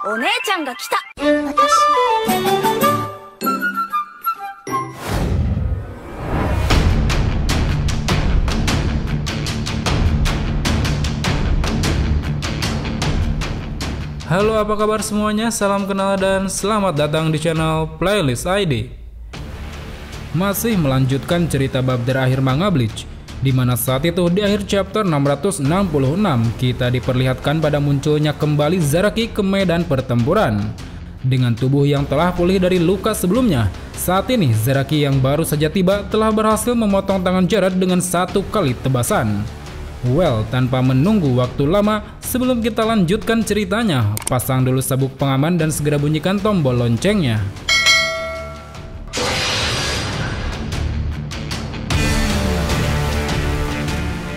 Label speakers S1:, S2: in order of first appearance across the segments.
S1: お姉ちゃんが来た。
S2: Halo, apa kabar semuanya? Salam kenal dan selamat datang di channel Playlist ID. Masih melanjutkan cerita bab terakhir manga Bleach, di mana saat itu di akhir chapter 666 kita diperlihatkan pada munculnya kembali Zaraki ke medan pertempuran. Dengan tubuh yang telah pulih dari luka sebelumnya, saat ini Zaraki yang baru saja tiba telah berhasil memotong tangan Gerard dengan satu kali tebasan. Well, tanpa menunggu waktu lama, sebelum kita lanjutkan ceritanya, pasang dulu sabuk pengaman dan segera bunyikan tombol loncengnya.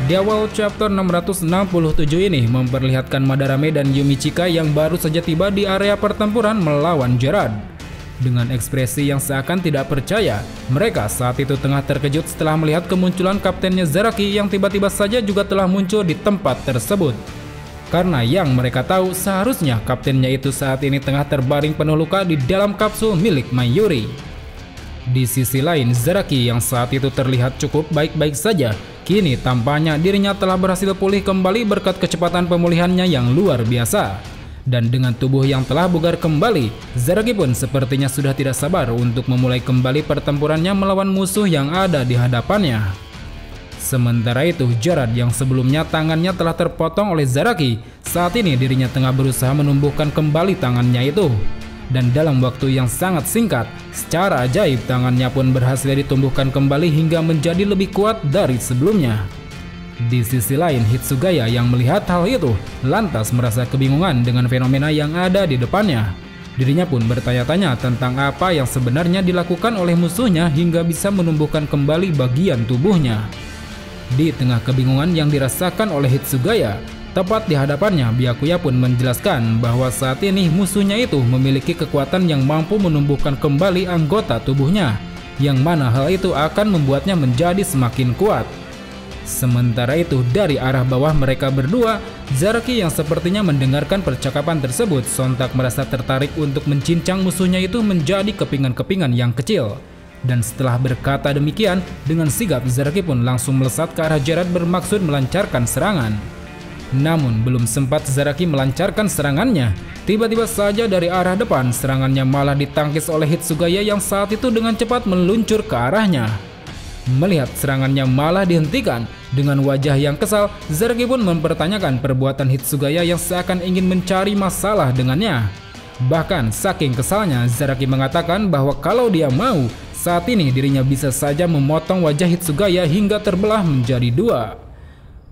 S2: Di awal chapter 667 ini memperlihatkan Madarame dan Yumichika yang baru saja tiba di area pertempuran melawan Gerard. Dengan ekspresi yang seakan tidak percaya, mereka saat itu tengah terkejut setelah melihat kemunculan kaptennya Zaraki yang tiba-tiba saja juga telah muncul di tempat tersebut. Karena yang mereka tahu seharusnya kaptennya itu saat ini tengah terbaring penuh luka di dalam kapsul milik Mayuri. Di sisi lain, Zaraki yang saat itu terlihat cukup baik-baik saja, kini tampaknya dirinya telah berhasil pulih kembali berkat kecepatan pemulihannya yang luar biasa. Dan dengan tubuh yang telah bugar kembali, Zaraki pun sepertinya sudah tidak sabar untuk memulai kembali pertempurannya melawan musuh yang ada di hadapannya. Sementara itu, Gerard yang sebelumnya tangannya telah terpotong oleh Zaraki, saat ini dirinya tengah berusaha menumbuhkan kembali tangannya itu. Dan dalam waktu yang sangat singkat, secara ajaib tangannya pun berhasil ditumbuhkan kembali hingga menjadi lebih kuat dari sebelumnya. Di sisi lain, Hitsugaya yang melihat hal itu lantas merasa kebingungan dengan fenomena yang ada di depannya. Dirinya pun bertanya-tanya tentang apa yang sebenarnya dilakukan oleh musuhnya hingga bisa menumbuhkan kembali bagian tubuhnya. Di tengah kebingungan yang dirasakan oleh Hitsugaya, tepat di hadapannya Byakuya pun menjelaskan bahwa saat ini musuhnya itu memiliki kekuatan yang mampu menumbuhkan kembali anggota tubuhnya, yang mana hal itu akan membuatnya menjadi semakin kuat. Sementara itu, dari arah bawah mereka berdua, Zaraki yang sepertinya mendengarkan percakapan tersebut sontak merasa tertarik untuk mencincang musuhnya itu menjadi kepingan-kepingan yang kecil. Dan setelah berkata demikian, dengan sigap Zaraki pun langsung melesat ke arah Gerard bermaksud melancarkan serangan. Namun belum sempat Zaraki melancarkan serangannya, tiba-tiba saja dari arah depan serangannya malah ditangkis oleh Hitsugaya yang saat itu dengan cepat meluncur ke arahnya. Melihat serangannya malah dihentikan, dengan wajah yang kesal, Zaraki pun mempertanyakan perbuatan Hitsugaya yang seakan ingin mencari masalah dengannya. Bahkan saking kesalnya, Zaraki mengatakan bahwa kalau dia mau, saat ini dirinya bisa saja memotong wajah Hitsugaya hingga terbelah menjadi dua.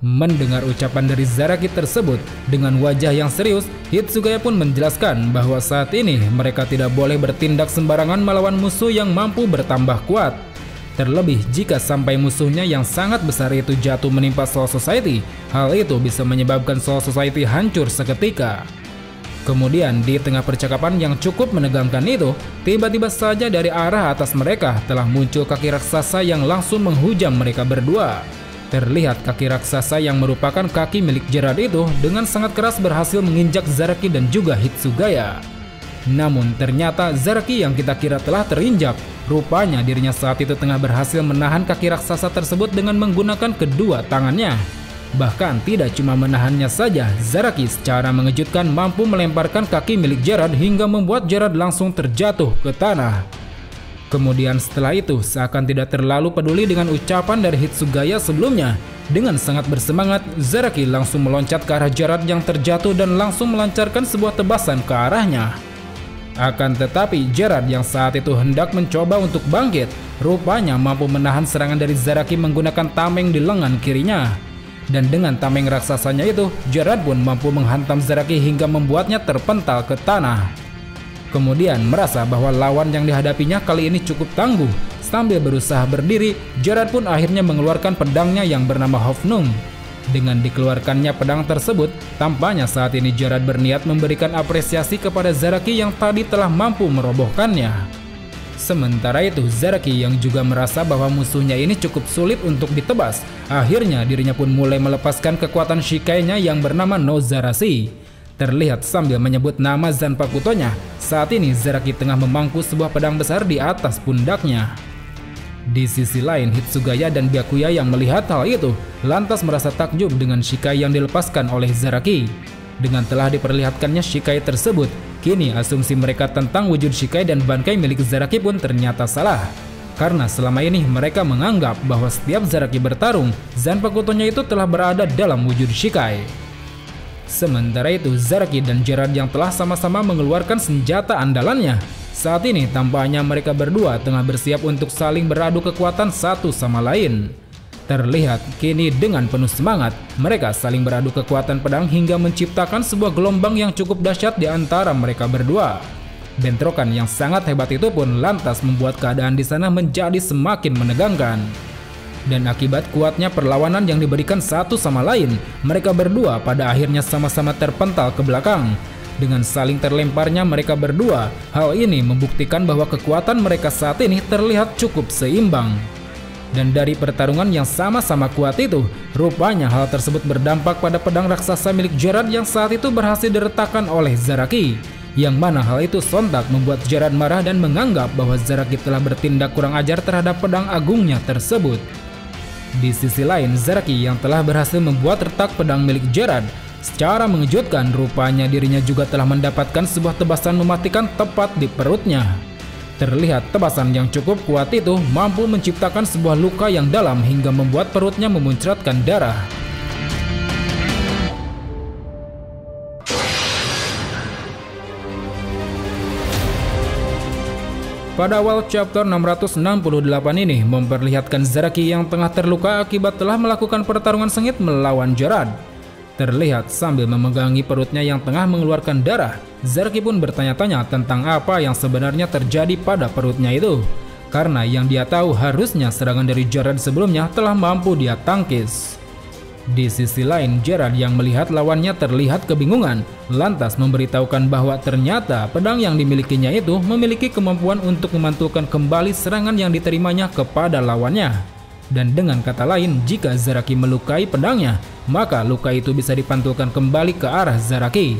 S2: Mendengar ucapan dari Zaraki tersebut, dengan wajah yang serius, Hitsugaya pun menjelaskan bahwa saat ini mereka tidak boleh bertindak sembarangan melawan musuh yang mampu bertambah kuat. Terlebih jika sampai musuhnya yang sangat besar itu jatuh menimpa Soul Society, hal itu bisa menyebabkan Soul Society hancur seketika. Kemudian di tengah percakapan yang cukup menegangkan itu, tiba-tiba saja dari arah atas mereka telah muncul kaki raksasa yang langsung menghujam mereka berdua. Terlihat kaki raksasa yang merupakan kaki milik Gerard itu dengan sangat keras berhasil menginjak Zaraki dan juga Hitsugaya. Namun ternyata Zaraki yang kita kira telah terinjak, rupanya dirinya saat itu tengah berhasil menahan kaki raksasa tersebut dengan menggunakan kedua tangannya. Bahkan tidak cuma menahannya saja, Zaraki secara mengejutkan mampu melemparkan kaki milik Gerard hingga membuat Gerard langsung terjatuh ke tanah. Kemudian setelah itu, seakan tidak terlalu peduli dengan ucapan dari Hitsugaya sebelumnya, dengan sangat bersemangat, Zaraki langsung meloncat ke arah Gerard yang terjatuh dan langsung melancarkan sebuah tebasan ke arahnya. Akan tetapi Gerard yang saat itu hendak mencoba untuk bangkit, rupanya mampu menahan serangan dari Zaraki menggunakan tameng di lengan kirinya. Dan dengan tameng raksasanya itu, Gerard pun mampu menghantam Zaraki hingga membuatnya terpental ke tanah. Kemudian merasa bahwa lawan yang dihadapinya kali ini cukup tangguh, sambil berusaha berdiri, Gerard pun akhirnya mengeluarkan pedangnya yang bernama Hofnung. Dengan dikeluarkannya pedang tersebut, tampaknya saat ini Gerard berniat memberikan apresiasi kepada Zaraki yang tadi telah mampu merobohkannya. Sementara itu, Zaraki yang juga merasa bahwa musuhnya ini cukup sulit untuk ditebas, akhirnya dirinya pun mulai melepaskan kekuatan Shikainya yang bernama Nozarashi. terlihat sambil menyebut nama Zanpakutonya. Saat ini Zaraki tengah memangku sebuah pedang besar di atas pundaknya. Di sisi lain, Hitsugaya dan Byakuya yang melihat hal itu lantas merasa takjub dengan Shikai yang dilepaskan oleh Zaraki. Dengan telah diperlihatkannya Shikai tersebut, kini asumsi mereka tentang wujud Shikai dan bangkai milik Zaraki pun ternyata salah. Karena selama ini mereka menganggap bahwa setiap Zaraki bertarung, Zanpakutonya itu telah berada dalam wujud Shikai. Sementara itu, Zaraki dan Gerard yang telah sama-sama mengeluarkan senjata andalannya, saat ini tampaknya mereka berdua tengah bersiap untuk saling beradu kekuatan satu sama lain. Terlihat kini dengan penuh semangat, mereka saling beradu kekuatan pedang hingga menciptakan sebuah gelombang yang cukup dahsyat di antara mereka berdua. Bentrokan yang sangat hebat itu pun lantas membuat keadaan di sana menjadi semakin menegangkan. Dan akibat kuatnya perlawanan yang diberikan satu sama lain, mereka berdua pada akhirnya sama-sama terpental ke belakang. Dengan saling terlemparnya mereka berdua, hal ini membuktikan bahwa kekuatan mereka saat ini terlihat cukup seimbang. Dan dari pertarungan yang sama-sama kuat itu, rupanya hal tersebut berdampak pada pedang raksasa milik Gerard yang saat itu berhasil diretakkan oleh Zaraki. Yang mana hal itu sontak membuat Gerard marah dan menganggap bahwa Zaraki telah bertindak kurang ajar terhadap pedang agungnya tersebut. Di sisi lain, Zaraki yang telah berhasil membuat retak pedang milik Gerard, secara mengejutkan rupanya dirinya juga telah mendapatkan sebuah tebasan mematikan tepat di perutnya. Terlihat tebasan yang cukup kuat itu mampu menciptakan sebuah luka yang dalam hingga membuat perutnya memuncratkan darah. Pada awal chapter 668 ini memperlihatkan Zaraki yang tengah terluka akibat telah melakukan pertarungan sengit melawan Gerard. Terlihat sambil memegangi perutnya yang tengah mengeluarkan darah, Zaraki pun bertanya-tanya tentang apa yang sebenarnya terjadi pada perutnya itu. Karena yang dia tahu harusnya serangan dari Gerard sebelumnya telah mampu dia tangkis. Di sisi lain, Gerard yang melihat lawannya terlihat kebingungan, lantas memberitahukan bahwa ternyata pedang yang dimilikinya itu memiliki kemampuan untuk memantulkan kembali serangan yang diterimanya kepada lawannya. Dan dengan kata lain, jika Zaraki melukai pedangnya, maka luka itu bisa dipantulkan kembali ke arah Zaraki.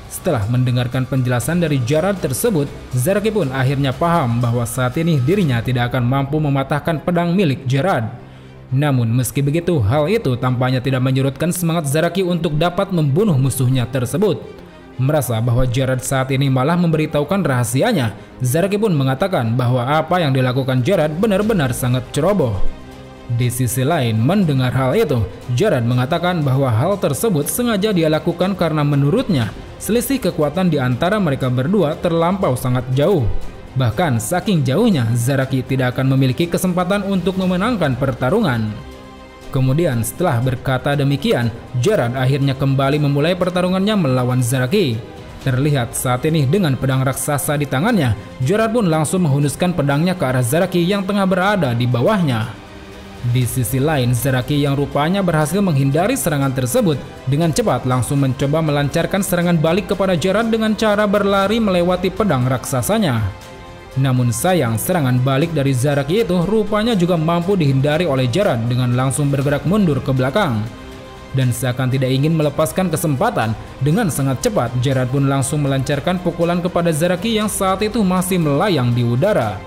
S2: Setelah mendengarkan penjelasan dari Gerard tersebut, Zaraki pun akhirnya paham bahwa saat ini dirinya tidak akan mampu mematahkan pedang milik Gerard. Namun meski begitu, hal itu tampaknya tidak menyurutkan semangat Zaraki untuk dapat membunuh musuhnya tersebut. Merasa bahwa Gerard saat ini malah memberitahukan rahasianya, Zaraki pun mengatakan bahwa apa yang dilakukan Gerard benar-benar sangat ceroboh. Di sisi lain, mendengar hal itu, Gerard mengatakan bahwa hal tersebut sengaja dia lakukan karena menurutnya selisih kekuatan di antara mereka berdua terlampau sangat jauh. Bahkan saking jauhnya, Zaraki tidak akan memiliki kesempatan untuk memenangkan pertarungan. Kemudian setelah berkata demikian, Gerard akhirnya kembali memulai pertarungannya melawan Zaraki. Terlihat saat ini dengan pedang raksasa di tangannya, Gerard pun langsung menghunuskan pedangnya ke arah Zaraki yang tengah berada di bawahnya. Di sisi lain, Zaraki yang rupanya berhasil menghindari serangan tersebut dengan cepat langsung mencoba melancarkan serangan balik kepada Gerard dengan cara berlari melewati pedang raksasanya. Namun sayang, serangan balik dari Zaraki itu rupanya juga mampu dihindari oleh Gerard dengan langsung bergerak mundur ke belakang. Dan seakan tidak ingin melepaskan kesempatan, dengan sangat cepat Gerard pun langsung melancarkan pukulan kepada Zaraki yang saat itu masih melayang di udara.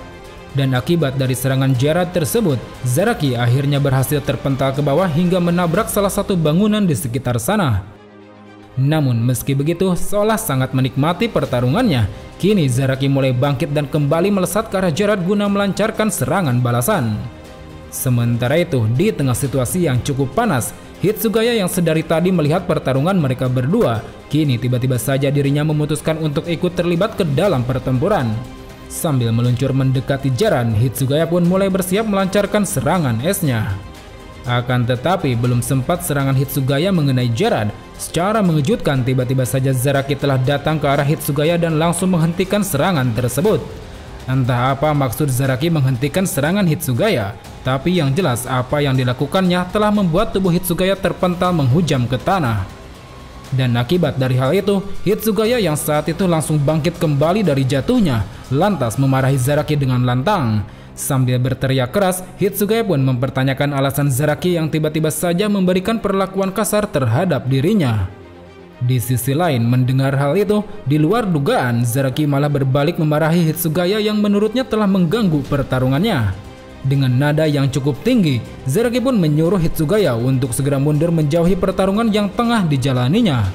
S2: Dan akibat dari serangan Gerard tersebut, Zaraki akhirnya berhasil terpental ke bawah hingga menabrak salah satu bangunan di sekitar sana. Namun meski begitu, seolah sangat menikmati pertarungannya, kini Zaraki mulai bangkit dan kembali melesat ke arah Gerard guna melancarkan serangan balasan. Sementara itu, di tengah situasi yang cukup panas, Hitsugaya yang sedari tadi melihat pertarungan mereka berdua, kini tiba-tiba saja dirinya memutuskan untuk ikut terlibat ke dalam pertempuran. Sambil meluncur mendekati Gerard, Hitsugaya pun mulai bersiap melancarkan serangan esnya. Akan tetapi belum sempat serangan Hitsugaya mengenai Gerard, secara mengejutkan tiba-tiba saja Zaraki telah datang ke arah Hitsugaya dan langsung menghentikan serangan tersebut. Entah apa maksud Zaraki menghentikan serangan Hitsugaya, tapi yang jelas apa yang dilakukannya telah membuat tubuh Hitsugaya terpental menghujam ke tanah. Dan akibat dari hal itu, Hitsugaya yang saat itu langsung bangkit kembali dari jatuhnya, lantas memarahi Zaraki dengan lantang. Sambil berteriak keras, Hitsugaya pun mempertanyakan alasan Zaraki yang tiba-tiba saja memberikan perlakuan kasar terhadap dirinya. Di sisi lain, mendengar hal itu, di luar dugaan, Zaraki malah berbalik memarahi Hitsugaya yang menurutnya telah mengganggu pertarungannya. Dengan nada yang cukup tinggi, Zaraki pun menyuruh Hitsugaya untuk segera mundur menjauhi pertarungan yang tengah dijalaninya.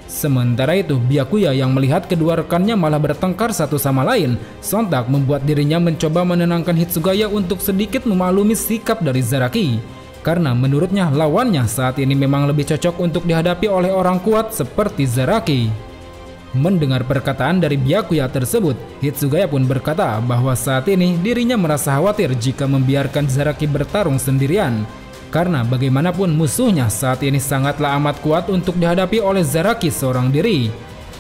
S2: Sementara itu, Byakuya yang melihat kedua rekannya malah bertengkar satu sama lain, sontak membuat dirinya mencoba menenangkan Hitsugaya untuk sedikit memaklumi sikap dari Zaraki. Karena menurutnya lawannya saat ini memang lebih cocok untuk dihadapi oleh orang kuat seperti Zaraki. Mendengar perkataan dari Byakuya tersebut, Hitsugaya pun berkata bahwa saat ini dirinya merasa khawatir jika membiarkan Zaraki bertarung sendirian. Karena bagaimanapun musuhnya saat ini sangatlah amat kuat untuk dihadapi oleh Zaraki seorang diri.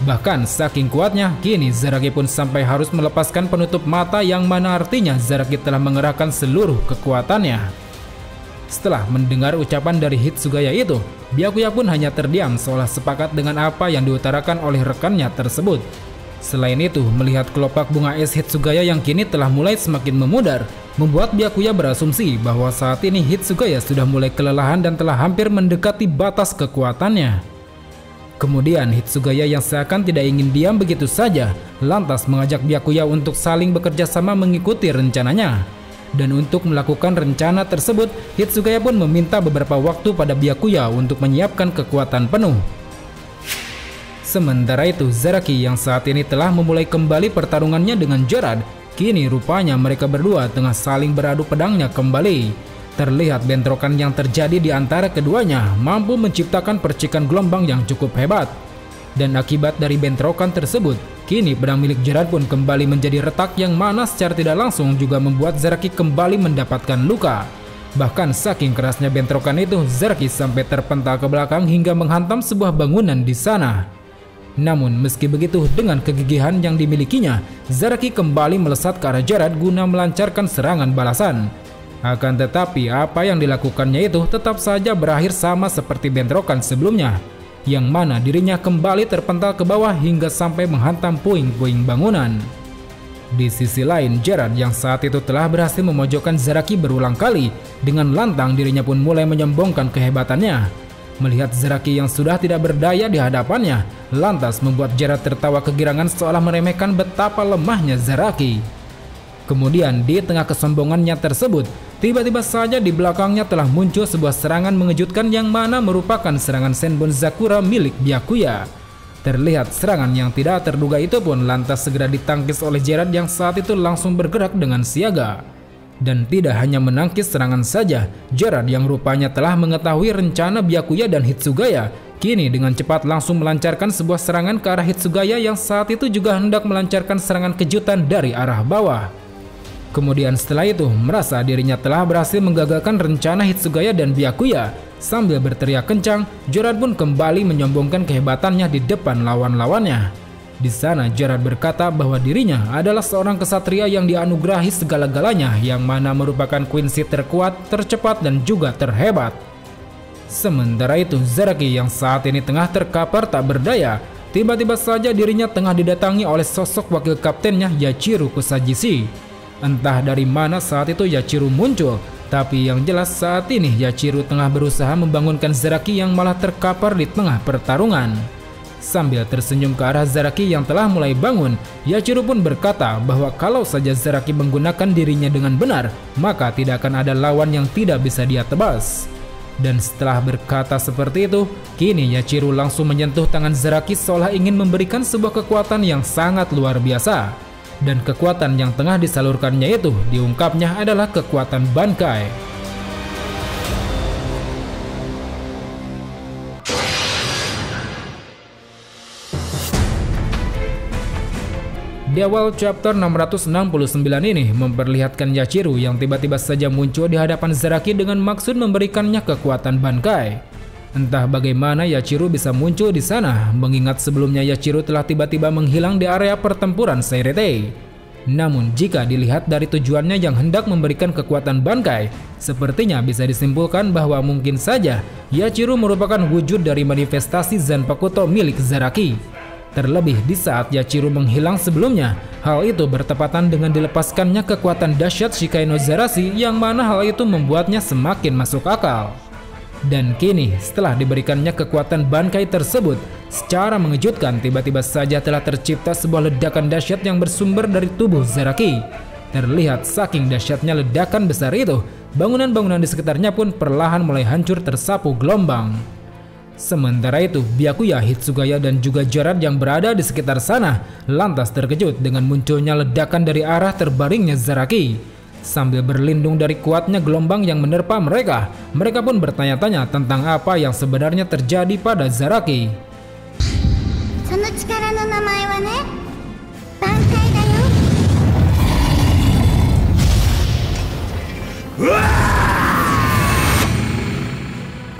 S2: Bahkan saking kuatnya, kini Zaraki pun sampai harus melepaskan penutup mata yang mana artinya Zaraki telah mengerahkan seluruh kekuatannya. Setelah mendengar ucapan dari Hitsugaya itu, Byakuya pun hanya terdiam seolah sepakat dengan apa yang diutarakan oleh rekannya tersebut. Selain itu, melihat kelopak bunga es Hitsugaya yang kini telah mulai semakin memudar, membuat Byakuya berasumsi bahwa saat ini Hitsugaya sudah mulai kelelahan dan telah hampir mendekati batas kekuatannya. Kemudian Hitsugaya yang seakan tidak ingin diam begitu saja, lantas mengajak Byakuya untuk saling bekerja sama mengikuti rencananya. Dan untuk melakukan rencana tersebut, Hitsugaya pun meminta beberapa waktu pada Byakuya untuk menyiapkan kekuatan penuh. Sementara itu, Zaraki yang saat ini telah memulai kembali pertarungannya dengan Gerard, kini rupanya mereka berdua tengah saling beradu pedangnya kembali. Terlihat bentrokan yang terjadi di antara keduanya mampu menciptakan percikan gelombang yang cukup hebat. Dan akibat dari bentrokan tersebut, kini pedang milik Gerard pun kembali menjadi retak yang mana secara tidak langsung juga membuat Zaraki kembali mendapatkan luka. Bahkan saking kerasnya bentrokan itu, Zaraki sampai terpental ke belakang hingga menghantam sebuah bangunan di sana. Namun meski begitu, dengan kegigihan yang dimilikinya, Zaraki kembali melesat ke arah Gerard guna melancarkan serangan balasan. Akan tetapi apa yang dilakukannya itu tetap saja berakhir sama seperti bentrokan sebelumnya, yang mana dirinya kembali terpental ke bawah hingga sampai menghantam puing-puing bangunan. Di sisi lain, Gerard yang saat itu telah berhasil memojokkan Zaraki berulang kali, dengan lantang dirinya pun mulai menyombongkan kehebatannya. Melihat Zaraki yang sudah tidak berdaya di hadapannya, lantas membuat Gerard tertawa kegirangan seolah meremehkan betapa lemahnya Zaraki. Kemudian di tengah kesombongannya tersebut, tiba-tiba saja di belakangnya telah muncul sebuah serangan mengejutkan yang mana merupakan serangan Senbon Zakura milik Byakuya. Terlihat serangan yang tidak terduga itu pun lantas segera ditangkis oleh Gerard yang saat itu langsung bergerak dengan siaga. Dan tidak hanya menangkis serangan saja, Gerard yang rupanya telah mengetahui rencana Byakuya dan Hitsugaya, kini dengan cepat langsung melancarkan sebuah serangan ke arah Hitsugaya yang saat itu juga hendak melancarkan serangan kejutan dari arah bawah. Kemudian setelah itu, merasa dirinya telah berhasil menggagalkan rencana Hitsugaya dan Byakuya. Sambil berteriak kencang, Gerard pun kembali menyombongkan kehebatannya di depan lawan-lawannya. Di sana Gerard berkata bahwa dirinya adalah seorang kesatria yang dianugerahi segala-galanya, yang mana merupakan Quincy terkuat, tercepat, dan juga terhebat. Sementara itu, Zaraki yang saat ini tengah terkapar tak berdaya, tiba-tiba saja dirinya tengah didatangi oleh sosok wakil kaptennya Yachiru Kusagishi. Entah dari mana saat itu Yachiru muncul, tapi yang jelas saat ini Yachiru tengah berusaha membangunkan Zaraki yang malah terkapar di tengah pertarungan. Sambil tersenyum ke arah Zaraki yang telah mulai bangun, Yachiru pun berkata bahwa kalau saja Zaraki menggunakan dirinya dengan benar, maka tidak akan ada lawan yang tidak bisa dia tebas. Dan setelah berkata seperti itu, kini Yachiru langsung menyentuh tangan Zaraki seolah ingin memberikan sebuah kekuatan yang sangat luar biasa. Dan kekuatan yang tengah disalurkannya itu diungkapnya adalah kekuatan Bankai. Di awal chapter 669 ini memperlihatkan Yachiru yang tiba-tiba saja muncul di hadapan Zaraki dengan maksud memberikannya kekuatan Bankai. Entah bagaimana Yachiru bisa muncul di sana, mengingat sebelumnya Yachiru telah tiba-tiba menghilang di area pertempuran Seiretei. Namun jika dilihat dari tujuannya yang hendak memberikan kekuatan Bankai, sepertinya bisa disimpulkan bahwa mungkin saja Yachiru merupakan wujud dari manifestasi Zanpakuto milik Zaraki. Terlebih di saat Yachiru menghilang sebelumnya, hal itu bertepatan dengan dilepaskannya kekuatan dahsyat Shikai no Zarashi yang mana hal itu membuatnya semakin masuk akal. Dan kini setelah diberikannya kekuatan Bankai tersebut, secara mengejutkan tiba-tiba saja telah tercipta sebuah ledakan dahsyat yang bersumber dari tubuh Zaraki. Terlihat saking dahsyatnya ledakan besar itu, bangunan-bangunan di sekitarnya pun perlahan mulai hancur tersapu gelombang. Sementara itu, Byakuya, Hitsugaya dan juga Gerard yang berada di sekitar sana lantas terkejut dengan munculnya ledakan dari arah terbaringnya Zaraki. Sambil berlindung dari kuatnya gelombang yang menerpa mereka, mereka pun bertanya-tanya tentang apa yang sebenarnya terjadi pada Zaraki.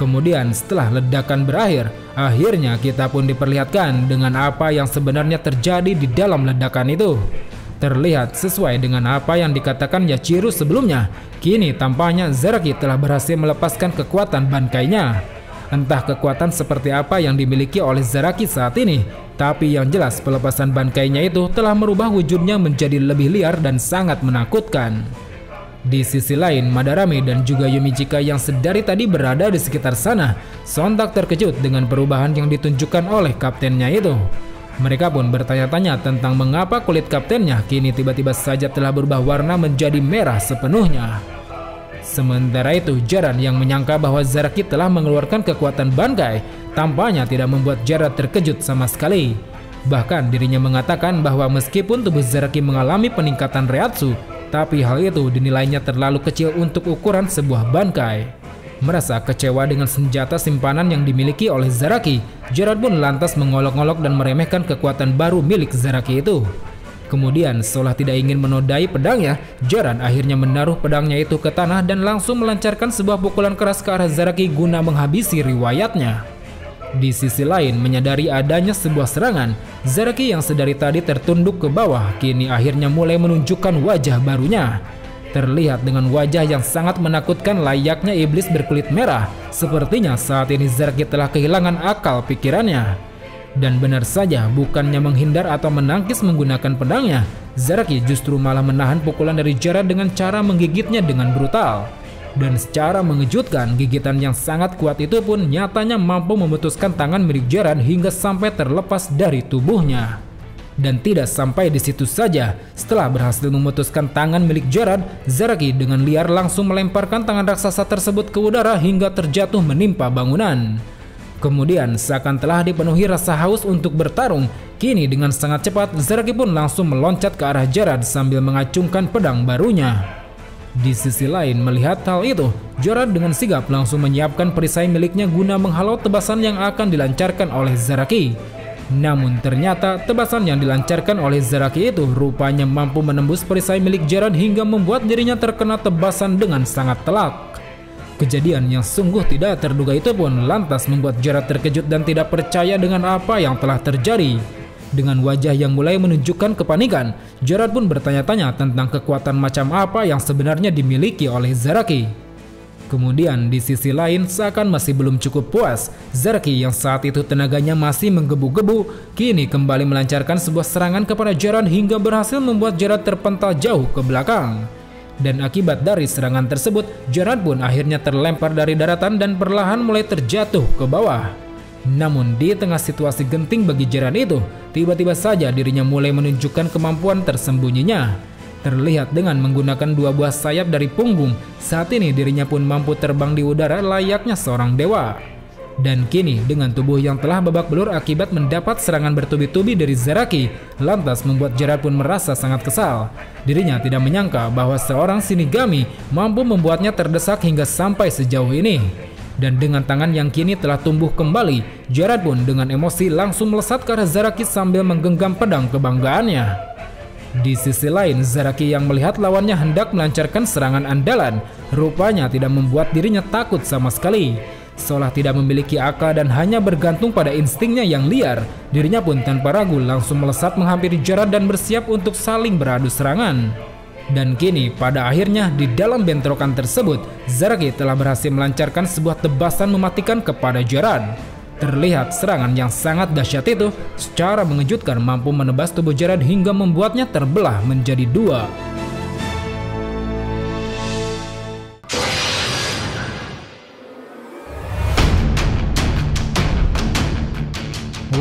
S2: Kemudian setelah ledakan berakhir, akhirnya kita pun diperlihatkan dengan apa yang sebenarnya terjadi di dalam ledakan itu. Terlihat sesuai dengan apa yang dikatakan Yachiru sebelumnya, kini tampaknya Zaraki telah berhasil melepaskan kekuatan Bankainya. Entah kekuatan seperti apa yang dimiliki oleh Zaraki saat ini, tapi yang jelas pelepasan Bankainya itu telah merubah wujudnya menjadi lebih liar dan sangat menakutkan. Di sisi lain, Madarame dan juga Yumichika yang sedari tadi berada di sekitar sana sontak terkejut dengan perubahan yang ditunjukkan oleh kaptennya itu. Mereka pun bertanya-tanya tentang mengapa kulit kaptennya kini tiba-tiba saja telah berubah warna menjadi merah sepenuhnya. Sementara itu, Gerard yang menyangka bahwa Zaraki telah mengeluarkan kekuatan Bankai tampaknya tidak membuat Gerard terkejut sama sekali. Bahkan dirinya mengatakan bahwa meskipun tubuh Zaraki mengalami peningkatan Reiatsu, tapi hal itu dinilainya terlalu kecil untuk ukuran sebuah Bankai. Merasa kecewa dengan senjata simpanan yang dimiliki oleh Zaraki, Gerard pun lantas mengolok-olok dan meremehkan kekuatan baru milik Zaraki itu. Kemudian seolah tidak ingin menodai pedangnya, Gerard akhirnya menaruh pedangnya itu ke tanah dan langsung melancarkan sebuah pukulan keras ke arah Zaraki guna menghabisi riwayatnya. Di sisi lain, menyadari adanya sebuah serangan, Zaraki yang sedari tadi tertunduk ke bawah kini akhirnya mulai menunjukkan wajah barunya. Terlihat dengan wajah yang sangat menakutkan layaknya iblis berkulit merah. Sepertinya saat ini Zaraki telah kehilangan akal pikirannya. Dan benar saja, bukannya menghindar atau menangkis menggunakan pedangnya, Zaraki justru malah menahan pukulan dari Gerard dengan cara menggigitnya dengan brutal. Dan secara mengejutkan, gigitan yang sangat kuat itu pun nyatanya mampu memutuskan tangan milik Gerard hingga sampai terlepas dari tubuhnya. Dan tidak sampai di situ saja, setelah berhasil memutuskan tangan milik Gerard, Zaraki dengan liar langsung melemparkan tangan raksasa tersebut ke udara hingga terjatuh menimpa bangunan. Kemudian seakan telah dipenuhi rasa haus untuk bertarung, kini dengan sangat cepat Zaraki pun langsung meloncat ke arah Gerard sambil mengacungkan pedang barunya. Di sisi lain, melihat hal itu, Gerard dengan sigap langsung menyiapkan perisai miliknya guna menghalau tebasan yang akan dilancarkan oleh Zaraki. Namun ternyata tebasan yang dilancarkan oleh Zaraki itu rupanya mampu menembus perisai milik Gerard hingga membuat dirinya terkena tebasan dengan sangat telak. Kejadian yang sungguh tidak terduga itu pun lantas membuat Gerard terkejut dan tidak percaya dengan apa yang telah terjadi. Dengan wajah yang mulai menunjukkan kepanikan, Gerard pun bertanya-tanya tentang kekuatan macam apa yang sebenarnya dimiliki oleh Zaraki. Kemudian di sisi lain, seakan masih belum cukup puas, Zaraki yang saat itu tenaganya masih menggebu-gebu kini kembali melancarkan sebuah serangan kepada Gerard hingga berhasil membuat Gerard terpental jauh ke belakang. Dan akibat dari serangan tersebut, Gerard pun akhirnya terlempar dari daratan dan perlahan mulai terjatuh ke bawah. Namun di tengah situasi genting bagi Gerard itu, tiba-tiba saja dirinya mulai menunjukkan kemampuan tersembunyinya. Terlihat dengan menggunakan dua buah sayap dari punggung, saat ini dirinya pun mampu terbang di udara layaknya seorang dewa. Dan kini dengan tubuh yang telah babak belur akibat mendapat serangan bertubi-tubi dari Zaraki, lantas membuat Gerard pun merasa sangat kesal. Dirinya tidak menyangka bahwa seorang Shinigami mampu membuatnya terdesak hingga sampai sejauh ini. Dan dengan tangan yang kini telah tumbuh kembali, Gerard pun dengan emosi langsung melesat ke arah Zaraki sambil menggenggam pedang kebanggaannya. Di sisi lain, Zaraki yang melihat lawannya hendak melancarkan serangan andalan, rupanya tidak membuat dirinya takut sama sekali. Seolah tidak memiliki akal dan hanya bergantung pada instingnya yang liar, dirinya pun tanpa ragu langsung melesat menghampiri Gerard dan bersiap untuk saling beradu serangan. Dan kini pada akhirnya di dalam bentrokan tersebut, Zaraki telah berhasil melancarkan sebuah tebasan mematikan kepada Gerard. Terlihat serangan yang sangat dahsyat itu secara mengejutkan mampu menebas tubuh Gerard hingga membuatnya terbelah menjadi dua.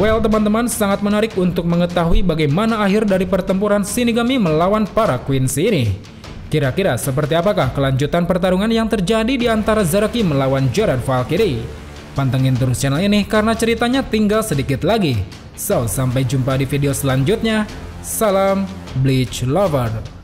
S2: Well teman-teman, sangat menarik untuk mengetahui bagaimana akhir dari pertempuran Shinigami melawan para Queens ini. Kira-kira seperti apakah kelanjutan pertarungan yang terjadi di antara Zaraki melawan Gerard Valkyrie? Pantengin terus channel ini karena ceritanya tinggal sedikit lagi. So, sampai jumpa di video selanjutnya. Salam Bleach Lover.